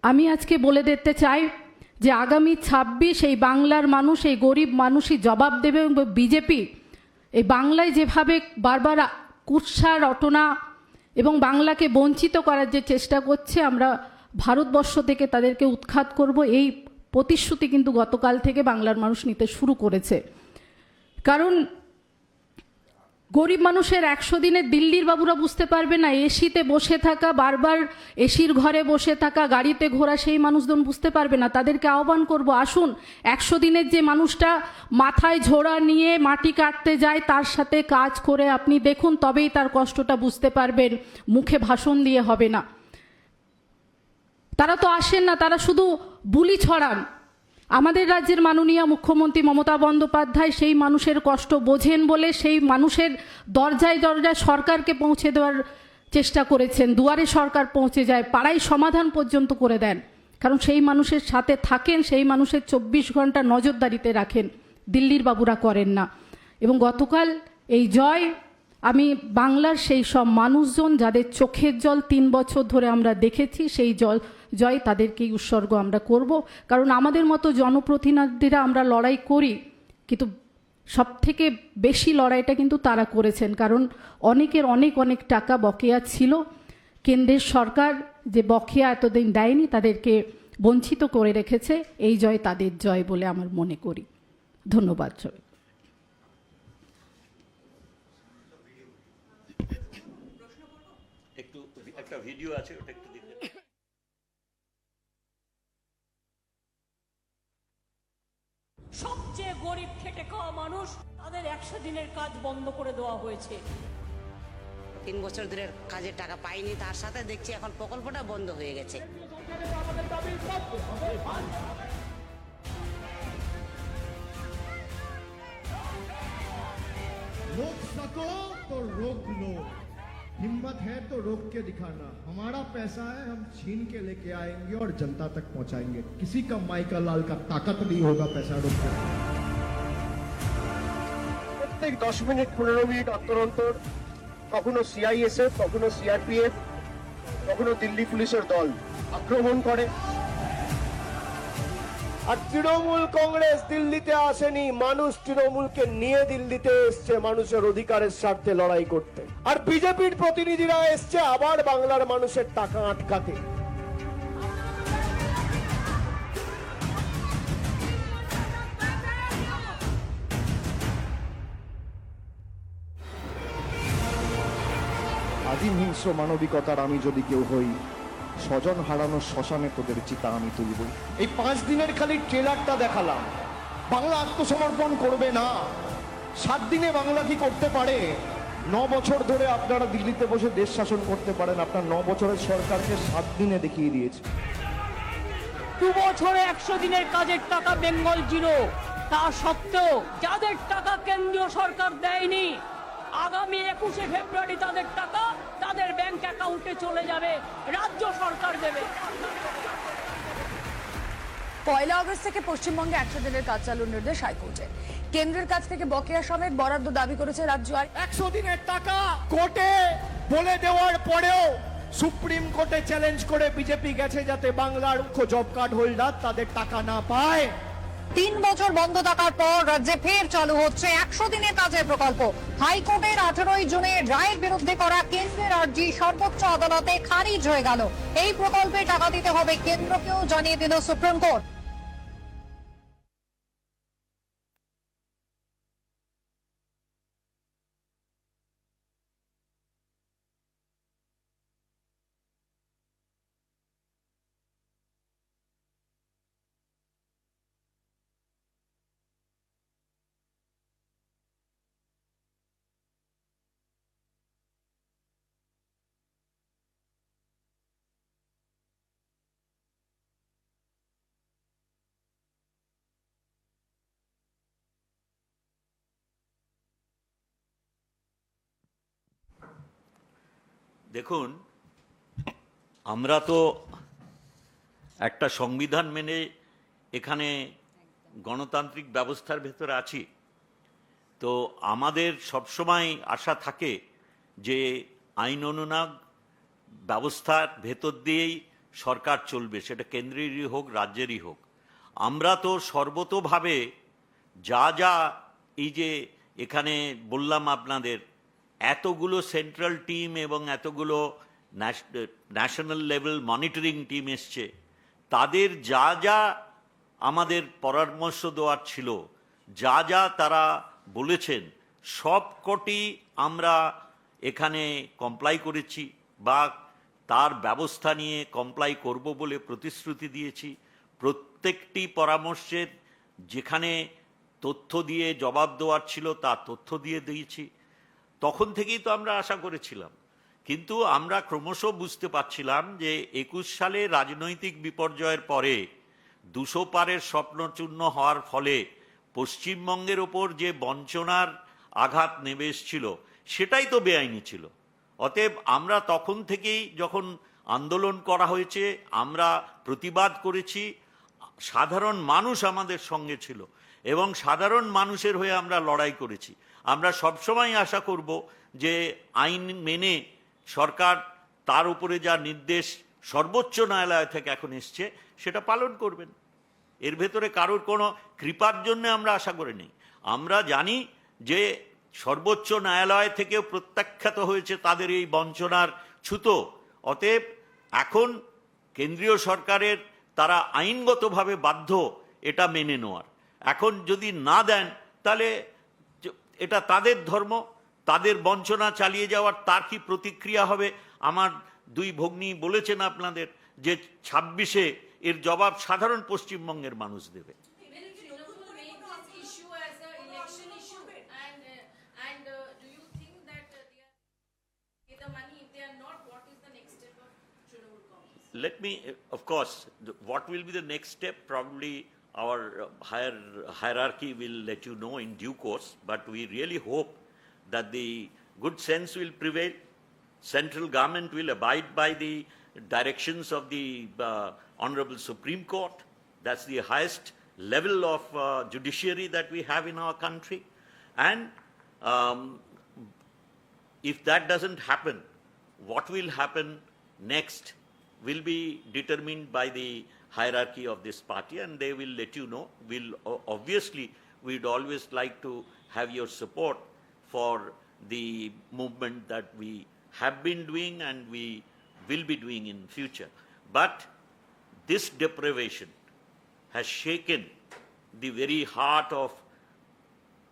আমি আজকে বলে দিতে চাই যে আগামী 26 এই বাংলার মানুষ, এই গরিব মানুষই জবাব দেবে। এবং বিজেপি এই বাংলায় যেভাবে বারবার কুৎসা রটনা এবং বাংলাকে বঞ্চিত করার যে চেষ্টা করছে, আমরা ভারতবর্ষ থেকে তাদেরকে উৎখাত করব, এই প্রতিশ্রুতি কিন্তু গতকাল থেকে বাংলার মানুষ নিতে শুরু করেছে। কারণ গরিব মানুষের 100 দিনে দিল্লির বাবুরা বুঝতে পারবে না, এসিতে বসে থাকা, বারবার এসির ঘরে বসে থাকা, গাড়িতে ঘোরা সেই মানুষজন বুঝতে পারবে না। তাদেরকে আহ্বান করব, আসুন 100 দিনের যে মানুষটা মাথায় ঝোড়া নিয়ে মাটি কাটতে যায় তার সাথে কাজ করে আপনি দেখুন, তবেই তার কষ্টটা বুঝতে পারবেন, মুখে ভাষণ দিয়ে হবে না। তারা তো আসেন না, তারা শুধু বুলি ছড়ান। আমাদের রাজ্যের মাননীয় মুখ্যমন্ত্রী মমতা বন্দ্যোপাধ্যায় সেই মানুষের কষ্ট বোঝেন বলে সেই মানুষের দরজায় দরজায় সরকারকে পৌঁছে দেওয়ার চেষ্টা করেছেন। দুয়ারে সরকার পৌঁছে যায়, পাড়ায় সমাধান পর্যন্ত করে দেন, কারণ সেই মানুষের সাথে থাকেন, সেই মানুষের 24 ঘন্টা নজরদারিতে রাখেন। দিল্লির বাবুরা করেন না। এবং গতকাল এই জয় আমি বাংলার সেই সব মানুষজন যাদের চোখের জল 3 বছর ধরে আমরা দেখেছি, সেই জয় তাদেরকেই উৎসর্গ আমরা করব। কারণ আমাদের মতো জনপ্রতিনিধিরা আমরা লড়াই করি, কিন্তু সবথেকে বেশি লড়াইটা কিন্তু তারা করেছেন, কারণ অনেকের অনেক টাকা বকেয়া ছিল। কেন্দ্রের সরকার যে বকেয়া এতদিন দেয়নি, তাদেরকে বঞ্চিত করে রেখেছে। এই জয় তাদের জয় বলে আমার মনে করি। ধন্যবাদ সবাই। একটা ভিডিও আছে, ওটা একটু দেখে। সবচেয়ে গরিব খেটে খাওয়া মানুষ, তাদের 100 দিনের কাজ বন্ধ করে দেওয়া হয়েছে। 3 বছর ধরে কাজের টাকা পাইনি, তার সাথে দেখছি এখন প্রকল্পটা বন্ধ হয়ে গেছে। रोक सको तो रोक लो, हिम्मत है तो रोक के दिखाना। हमारा पैसा है, हम छीन के लेके आएंगे और जनता तक पहुंचाएंगे। किसी का माइकल लाल का ताकत नहीं होगा पैसा रोकने। প্রত্যেক 10 মিনিট 15 মিনিট অন্তর অন্তর কখনো সিআইএসএফ, কখনো সিআরপিএফ, কখনো দিল্লি পুলিশের দল আক্রমণ করে। আর তৃণমূল কংগ্রেস দিল্লিতে আসেনি, মানুষ তৃণমূলকে নিয়ে দিল্লিতে এসছে মানুষের অধিকারের স্বার্থে লড়াই করতে। আর বিজেপির প্রতিনিধিরা এসছে আবার বাংলার মানুষের টাকা আটকাতে। আদিম হিংস্র মানবিকতার আমি যদি কেউ হই, স্বজন হারানোর শ্মশানে তোদের চিতা আমি তুলব। এই 5 দিনের খালি ট্রেলারটা দেখালাম। বাংলা আত্মসমর্পণ করবে না। 7 দিনে বাংলা কি করতে পারে? 9 বছর ধরে আপনারা দিল্লিতে বসে দেশ শাসন করতে পারেন, আপনার 9 বছরের সরকারকে 7 দিনে দেখিয়ে দিয়েছে। 2 বছরে 100 দিনের কাজের টাকা বেঙ্গল জিরো। তা সত্ত্বেও যাদের টাকা কেন্দ্রীয় সরকার দেয়নি, আগামী 21শে ফেব্রুয়ারি তাদের টাকা তাদের ব্যাংক অ্যাকাউন্টে চলে যাবে, রাজ্য সরকার দেবে। 1 আগস্ট থেকে পশ্চিমবঙ্গে 100 দিনের কাজ চালুর নির্দেশ হাইকোর্টের। কেন্দ্রের কাছ থেকে বকেয়া সমেত বরাদ্দ দাবি করেছে রাজ্য। আর 100 দিনের টাকা কোর্টে বলে দেওয়ার পরেও সুপ্রিম কোর্টে চ্যালেঞ্জ করে বিজেপি গেছে যাতে বাংলার জব কার্ড হোল্ডার তাদের টাকা না পায়। 3 বছর বন্ধ থাকার পর রাজ্যে ফের চালু হচ্ছে 100 দিনের কাজের প্রকল্প। হাইকোর্টের 18 জুনের রায়ের বিরুদ্ধে করা কেন্দ্রের আর্জি সর্বোচ্চ আদালতে খারিজ হয়ে গেল। এই প্রকল্পে টাকা দিতে হবে কেন্দ্রকেও জানিয়ে দিল সুপ্রিম কোর্ট। দেখুন, আমরা তো একটা সংবিধান মেনে এখানে গণতান্ত্রিক ব্যবস্থার ভেতরে আছি। তো আমাদের সবসময় আশা থাকে যে আইন অনুনাগ ব্যবস্থার ভেতর দিয়েই সরকার চলবে, সেটা কেন্দ্রেরই হোক রাজ্যেরই হোক। আমরা তো সর্বতোভাবে যা যা এই যে এখানে বললাম আপনাদের, এতগুলো সেন্ট্রাল টিম এবং এতগুলো ন্যাশনাল লেভেল মনিটরিং টিম এসছে, তাদের যা যা আমাদের পরামর্শ দেওয়ার ছিল, যা যা তারা বলেছেন, সবকটি আমরা এখানে কমপ্লাই করেছি বা তার ব্যবস্থা নিয়ে কমপ্লাই করব বলে প্রতিশ্রুতি দিয়েছি। প্রত্যেকটি পরামর্শের যেখানে তথ্য দিয়ে জবাব দেওয়ার ছিল তা তথ্য দিয়ে দিয়েছি। তখন থেকেই তো আমরা আশা করেছিলাম, কিন্তু আমরা ক্রমশ বুঝতে পারছিলাম যে 21 সালে রাজনৈতিক বিপর্যয়ের পরে 200 পারের স্বপ্নচূর্ণ হওয়ার ফলে পশ্চিমবঙ্গের ওপর যে বঞ্চনার আঘাত নেমে এসেছিল সেটাই তো বেআইনি ছিল। অতএব আমরা তখন থেকেই যখন আন্দোলন করা হয়েছে, আমরা প্রতিবাদ করেছি, সাধারণ মানুষ আমাদের সঙ্গে ছিল এবং সাধারণ মানুষের হয়ে আমরা লড়াই করেছি। আমরা সবসময় আশা করব যে আইন মেনে সরকার তার উপরে যা নির্দেশ সর্বোচ্চ ন্যায়ালয় থেকে এখন এসছে সেটা পালন করবেন। এর ভেতরে কারোর কোনো কৃপার জন্য আমরা আশা করে নেই। আমরা জানি যে সর্বোচ্চ ন্যায়ালয় থেকেও প্রত্যাখ্যাত হয়েছে তাদের এই বঞ্চনার ছুতো। অতএব এখন কেন্দ্রীয় সরকারের তারা আইনগতভাবে বাধ্য এটা মেনে নেওয়ার। এখন যদি না দেন তাহলে এটা তাদের ধর্ম, তাদের বঞ্চনা চালিয়ে যাওয়ার তার কি প্রতিক্রিয়া হবে। আমার 2 ভগ্নী বলেছেন আপনাদের যে 26-এ এর জবাব সাধারণ পশ্চিমবঙ্গের মানুষ দেবে। let me, of course, what will be the next step? Probably our higher hierarchy will let you know in due course, but we really hope that the good sense will prevail. Central government will abide by the directions of the Honorable Supreme Court. That's the highest level of judiciary that we have in our country. And if that doesn't happen, what will happen next will be determined by the hierarchy of this party, and they will let you know. Obviously, we'd always like to have your support for the movement that we have been doing and we will be doing in future. But this deprivation has shaken the very heart of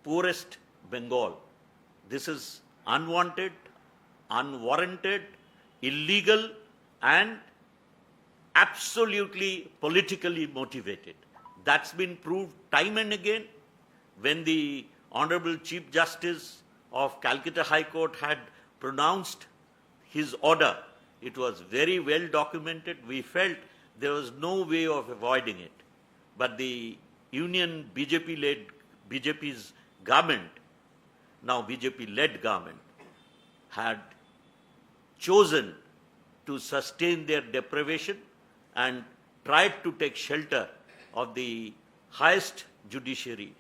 poorest Bengal. This is unwanted, unwarranted, illegal, and absolutely politically motivated. That's been proved time and again. When the Honorable Chief Justice of Calcutta High Court had pronounced his order, it was very well documented. We felt there was no way of avoiding it. But the union BJP's government, now BJP-led government, had chosen to sustain their deprivation and tried to take shelter of the highest judiciary,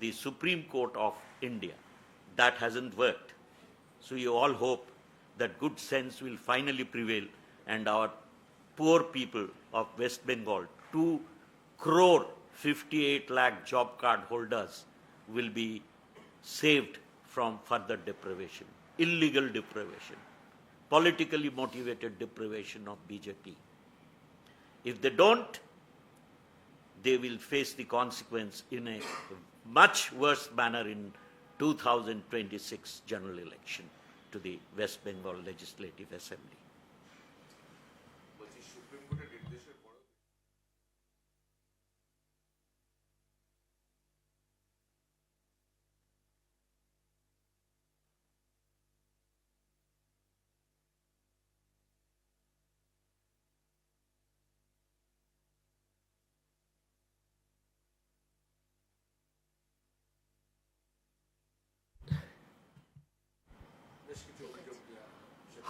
the Supreme Court of India. That hasn't worked. So you all hope that good sense will finally prevail and our poor people of West Bengal, 2 crore 58 lakh job card holders, will be saved from further deprivation, illegal deprivation, politically motivated deprivation of BJP. If they don't, they will face the consequence in a much worse manner in 2026 general election to the West Bengal Legislative Assembly.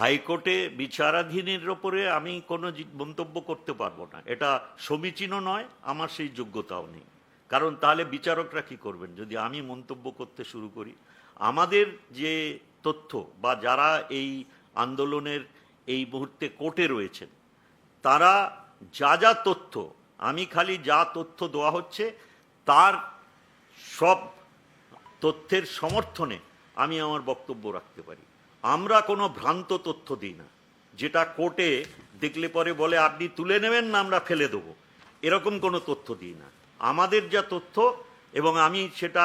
হাইকোর্টে বিচারাধীনের ওপরে আমি কোনো মন্তব্য করতে পারবো না, এটা সমীচীনও নয়, আমার সেই যোগ্যতাও নেই। কারণ তাহলে বিচারকরা কি করবেন যদি আমি মন্তব্য করতে শুরু করি? আমাদের যে তথ্য বা যারা এই আন্দোলনের এই মুহূর্তে কোর্টে রয়েছেন, তারা যা যা তথ্য, আমি খালি যা তথ্য দেওয়া হচ্ছে তার সব তথ্যের সমর্থনে আমি আমার বক্তব্য রাখতে পারি। আমরা কোনো ভ্রান্ত তথ্য দিই না, যেটা কোর্টে দেখলে পরে বলে আপনি তুলে নেবেন না আমরা ফেলে দেবো, এরকম কোনো তথ্য দিই না। আমাদের যা তথ্য, এবং আমি সেটা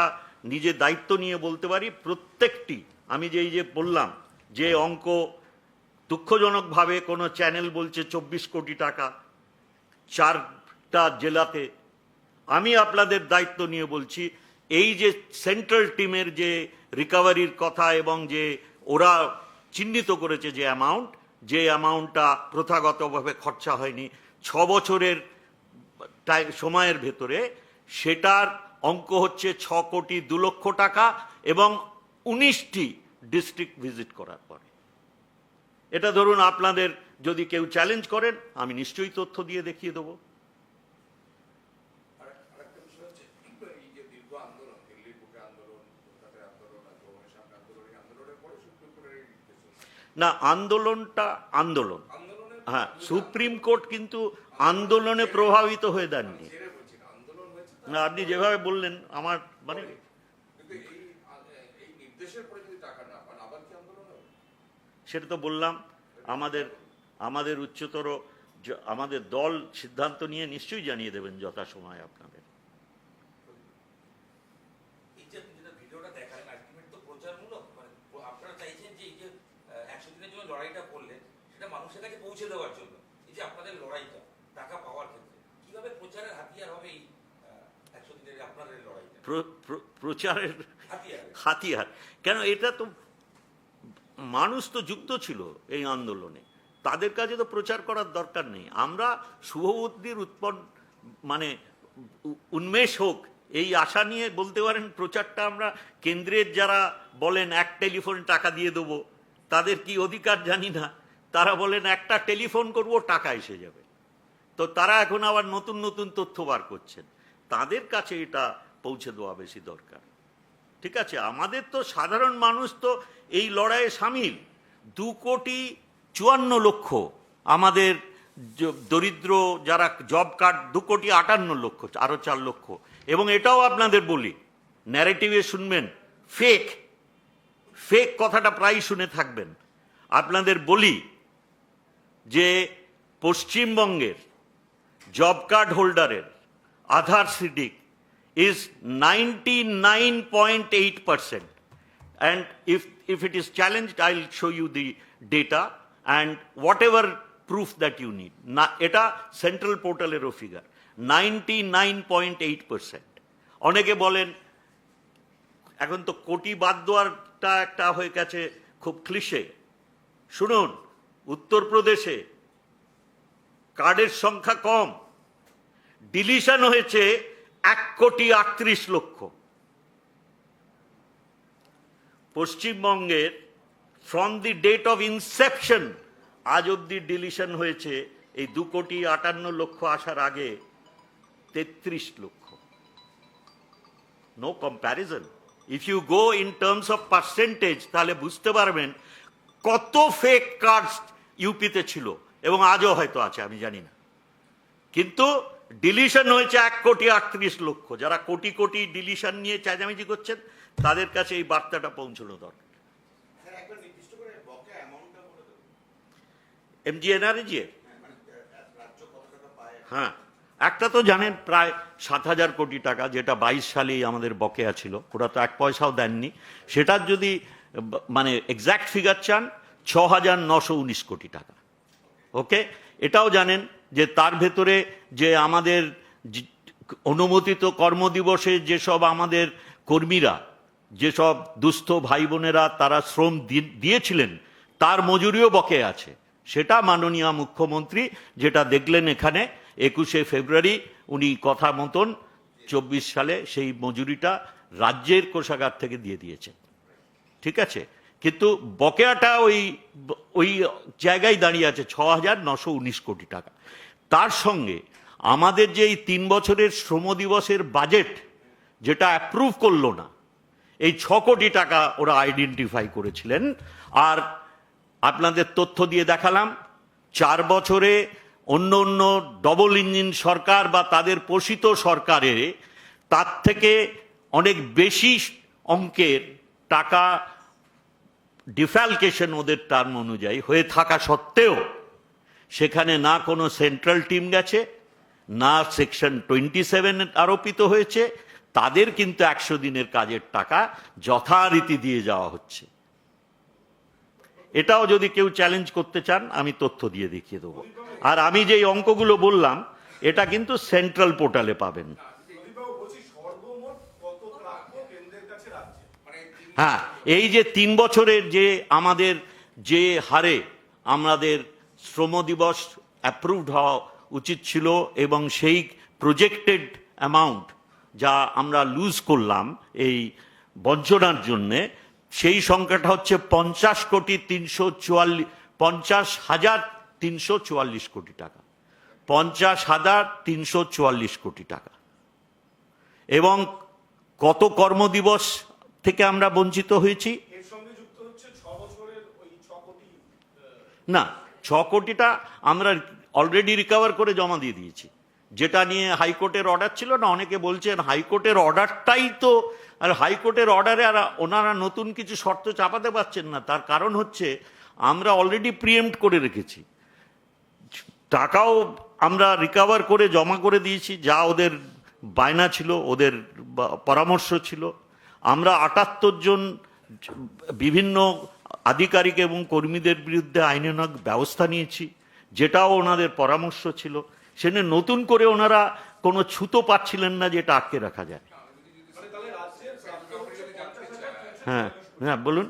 নিজে দায়িত্ব নিয়ে বলতে পারি, প্রত্যেকটি আমি যে বললাম যে অঙ্ক, দুঃখজনকভাবে কোনো চ্যানেল বলছে 24 কোটি টাকা 4টা জেলাতে। আমি আপনাদের দায়িত্ব নিয়ে বলছি, এই যে সেন্ট্রাল টিমের যে রিকভারির কথা এবং যে ওরা চিহ্নিত করেছে যে অ্যামাউন্টটা প্রথাগতভাবে খরচা হয়নি 6 বছরের সময়ের ভেতরে, সেটার অঙ্ক হচ্ছে 6 কোটি 2 লক্ষ টাকা এবং 19টি ডিস্ট্রিক্ট ভিজিট করার পরে। এটা ধরুন আপনাদের যদি কেউ চ্যালেঞ্জ করেন, আমি নিশ্চয়ই তথ্য দিয়ে দেখিয়ে দেবো। না, আন্দোলনটা আন্দোলন, হ্যাঁ, সুপ্রিম কোর্ট কিন্তু আন্দোলনে প্রভাবিত হয়ে দেননি। না, আপনি যেভাবে বললেন আমার মানে সেটা তো বললাম, আমাদের উচ্চতর আমাদের দল সিদ্ধান্ত নিয়ে নিশ্চয়ই জানিয়ে দেবেন যথাসময়ে আপনাদের। লড়াইটা করলেন সেটা মানুষের কাছে পৌঁছে দেওয়ার জন্য, এই যে আপনাদের লড়াইটা টাকা পাওয়ার ক্ষেত্রে কিভাবে প্রচারের হাতিয়ার হবে এই 100 দিনের আপনাদের লড়াইটা? প্রচারের হাতিয়ার কেন? এটা তো মানুষ তো যুক্ত ছিল এই আন্দোলনে, তাদের কাছে তো প্রচার করার দরকার নেই। আমরা শুভবুদ্ধির মানে উন্মেষ হোক এই আশা নিয়ে বলতে পারেন প্রচারটা আমরা কেন্দ্রের যারা বলেন এক টেলিফোন টাকা দিয়ে দেবো, তাদের কি অধিকার জানি না, তারা বলেন একটা টেলিফোন করব টাকা এসে যাবে। তো তারা এখন আবার নতুন নতুন তথ্য বার করছেন, তাদের কাছে এটা পৌঁছে দেওয়া বেশি দরকার। ঠিক আছে, আমাদের তো সাধারণ মানুষ তো এই লড়াইয়ে সামিল। 2,54,00,000 আমাদের দরিদ্র যারা জব কার্ড, 2,58,00,000, আরো 4 লক্ষ। এবং এটাও আপনাদের বলি, ন্যারেটিভে শুনবেন ফেক, ফেক কথাটা প্রায় শুনে থাকবেন। আপনাদের বলি যে পশ্চিমবঙ্গের জব কার্ড হোল্ডারের আধার সিডিক is 99.8%, and if it is challenged, I'll show you the data and whatever proof that you need. না, এটা সেন্ট্রাল পোর্টালেরও ফিগার 99.8%। অনেকে বলেন এখন তো কোটি বাদ দেওয়ারটা একটা হয়ে গেছে খুব ক্লিশে। শুনুন, উত্তরপ্রদেশে কার্ডের সংখ্যা কম, ডিলিশন হয়েছে 1,38,00,000। পশ্চিমবঙ্গের from the date of inception আজ অব্দি ডিলিশন হয়েছে এই 2,58,00,000 আসার আগে 33 lakh. No comparison. If you go in terms of percentage তাহলে বুঝতে পারবেন কত ফেক কার্ড ইউপিতে ছিল, এবং আজও হয়তো আছে, আমি জানি না। কিন্তু ডিলিশন হয়েছে 1,38,00,000। যারা কোটি কোটি ডিলিশন নিয়ে চেঁচামেচি করছেন তাদের কাছে এই বার্তাটা পৌঁছানো দরকার। এমজিএনআরএজি, হ্যাঁ, একটা তো জানেন প্রায় 7,000 কোটি টাকা, যেটা 22 সালেই আমাদের বকেয়া ছিল, ওরা তো 1 পয়সাও দেননি। সেটার যদি মানে এক্সাক্ট ফিগার চান 6,919 কোটি টাকা। ওকে, এটাও জানেন যে তার ভেতরে যে আমাদের অনুমোদিত কর্মদিবসে যেসব আমাদের কর্মীরা, যেসব দুস্থ ভাই বোনেরা তারা শ্রম দিয়েছিলেন, তার মজুরিও বকে আছে। সেটা মাননীয় মুখ্যমন্ত্রী যেটা দেখলেন এখানে 21শে ফেব্রুয়ারি, উনি কথা মতন 24 সালে সেই মজুরিটা রাজ্যের কোষাগার থেকে দিয়ে দিয়েছেন। ঠিক আছে, কিন্তু বকেয়াটা ওই জায়গায় দাঁড়িয়ে আছে 6,919 কোটি টাকা। তার সঙ্গে আমাদের যে এই 3 বছরের শ্রম দিবসের বাজেট যেটা অ্যাপ্রুভ করলো না, এই 6 কোটি টাকা ওরা আইডেন্টিফাই করেছিলেন। আর আপনাদের তথ্য দিয়ে দেখালাম 4 বছরে অন্য অন্য ডবল ইঞ্জিন সরকার বা তাদের পোষিত সরকারের তার থেকে অনেক বেশি অঙ্কের টাকা ডিফ্যালকেশন ওদের টার্ম অনুযায়ী হয়ে থাকা সত্ত্বেও সেখানে না কোনো সেন্ট্রাল টিম গেছে, না সেকশন 27 আরোপিত হয়েছে। তাদের কিন্তু 100 দিনের কাজের টাকা যথারীতি দিয়ে যাওয়া হচ্ছে। এটাও যদি কেউ চ্যালেঞ্জ করতে চান আমি তথ্য দিয়ে দেখিয়ে দেবো। আর আমি যেই অঙ্কগুলো বললাম এটা কিন্তু সেন্ট্রাল পোর্টালে পাবেন। হ্যাঁ, এই যে 3 বছরের যে আমাদের যে হারে আমাদের শ্রম দিবস অ্যাপ্রুভড হওয়া উচিত ছিল এবং সেই প্রজেক্টেড অ্যামাউন্ট যা আমরা লুজ করলাম এই বঞ্চনার জন্যে, সেই সংখ্যাটা হচ্ছে 50,344 কোটি টাকা। 50,344 কোটি টাকা। এবং কত কর্মদিবস থেকে আমরা বঞ্চিত হয়েছি? না, 6 কোটিটা আমরা অলরেডি রিকভার করে জমা দিয়ে দিয়েছি, যেটা নিয়ে হাইকোর্টের অর্ডার ছিল না। অনেকে বলছেন হাইকোর্টের অর্ডারটাই তো, আর হাইকোর্টের অর্ডারে আর ওনারা নতুন কিছু শর্ত চাপাতে পারছেন না। তার কারণ হচ্ছে আমরা অলরেডি প্রিএম্প্ট করে রেখেছি, টাকাও আমরা রিকভার করে জমা করে দিয়েছি, যা ওদের বায়না ছিল, ওদের পরামর্শ ছিল। আমরা 78 জন বিভিন্ন আধিকারিক এবং কর্মীদের বিরুদ্ধে আইনানুগ ব্যবস্থা নিয়েছি, যেটাও ওনাদের পরামর্শ ছিল। সেখানে নতুন করে ওনারা কোনো ছুতো পাচ্ছিলেন না যেটা আটকে রাখা যায়। হ্যাঁ হ্যাঁ, বলুন।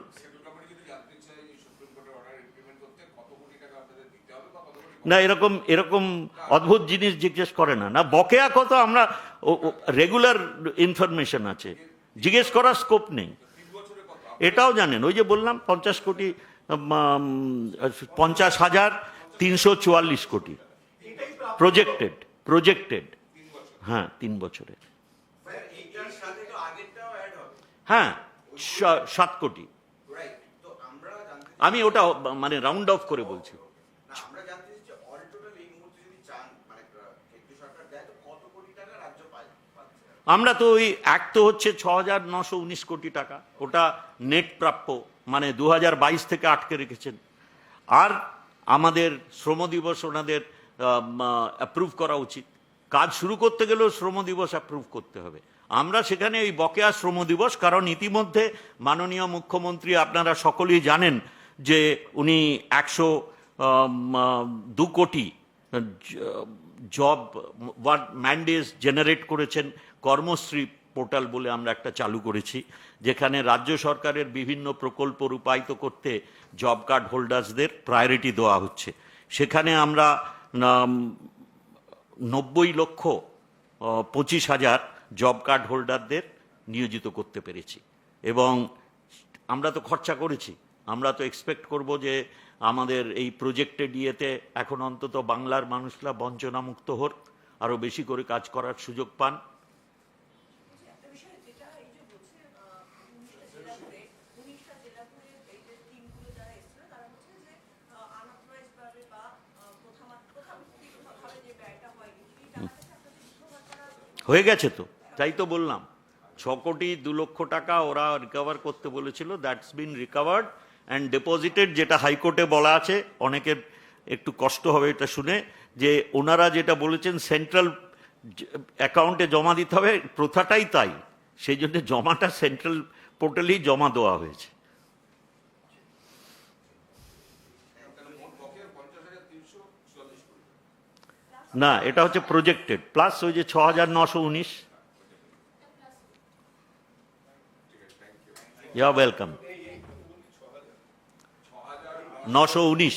না, এরকম এরকম অদ্ভুত জিনিস জিজ্ঞেস করে না। না, বকেয়া কত আমরা রেগুলার ইনফরমেশন আছে, জিজ্ঞেস করার স্কোপ নেই। এটাও জানেন, ওই যে বললাম 50,344 কোটি প্রজেক্টেড। হ্যাঁ, 3 বছরের। হ্যাঁ, 7 কোটি। আমি ওটা মানে রাউন্ড অফ করে বলছি। আমরা তো ওই এক তো হচ্ছে 6,919 কোটি টাকা, ওটা নেট প্রাপ্য, মানে 2022 থেকে আটকে রেখেছেন। আর আমাদের শ্রম দিবস ওনাদের অ্যাপ্রুভ করা উচিত। কাজ শুরু করতে গেলেও শ্রম দিবস অ্যাপ্রুভ করতে হবে। আমরা সেখানে ওই বকেয়া শ্রম দিবস, কারণ ইতিমধ্যে মাননীয় মুখ্যমন্ত্রী আপনারা সকলেই জানেন যে উনি 102 কোটি জব ম্যান্ডেটস জেনারেট করেছেন। কর্মশ্রী পোর্টাল বলে আমরা একটা চালু করেছি, যেখানে রাজ্য সরকারের বিভিন্ন প্রকল্প রূপায়িত করতে জব কার্ড হোল্ডার্সদের প্রায়োরিটি দেওয়া হচ্ছে। সেখানে আমরা 90,25,000 জব কার্ড হোল্ডারদের নিয়োজিত করতে পেরেছি। এবং আমরা তো খরচা করেছি, আমরা তো এক্সপেক্ট করব যে আমাদের এই প্রজেক্টেড ইয়েতে এখন অন্তত বাংলার মানুষরা বঞ্চনামুক্ত হোক, আরও বেশি করে কাজ করার সুযোগ পান। হয়ে গেছে তো, তাই তো বললাম 6,02,00,000 টাকা ওরা রিকভার করতে বলেছিল, that's bin recovered and deposited. যেটা হাইকোর্টে বলা আছে, অনেকের একটু কষ্ট হবে এটা শুনে, যে ওনারা যেটা বলেছেন সেন্ট্রাল অ্যাকাউন্টে জমা দিতে হবে, প্রথাটাই তাই, সেই জন্য জমাটা সেন্ট্রাল পোর্টালেই জমা দেওয়া হয়েছে। না, এটা হচ্ছে প্রজেক্টেড প্লাস ওই যে 6,919। You are welcome. 919।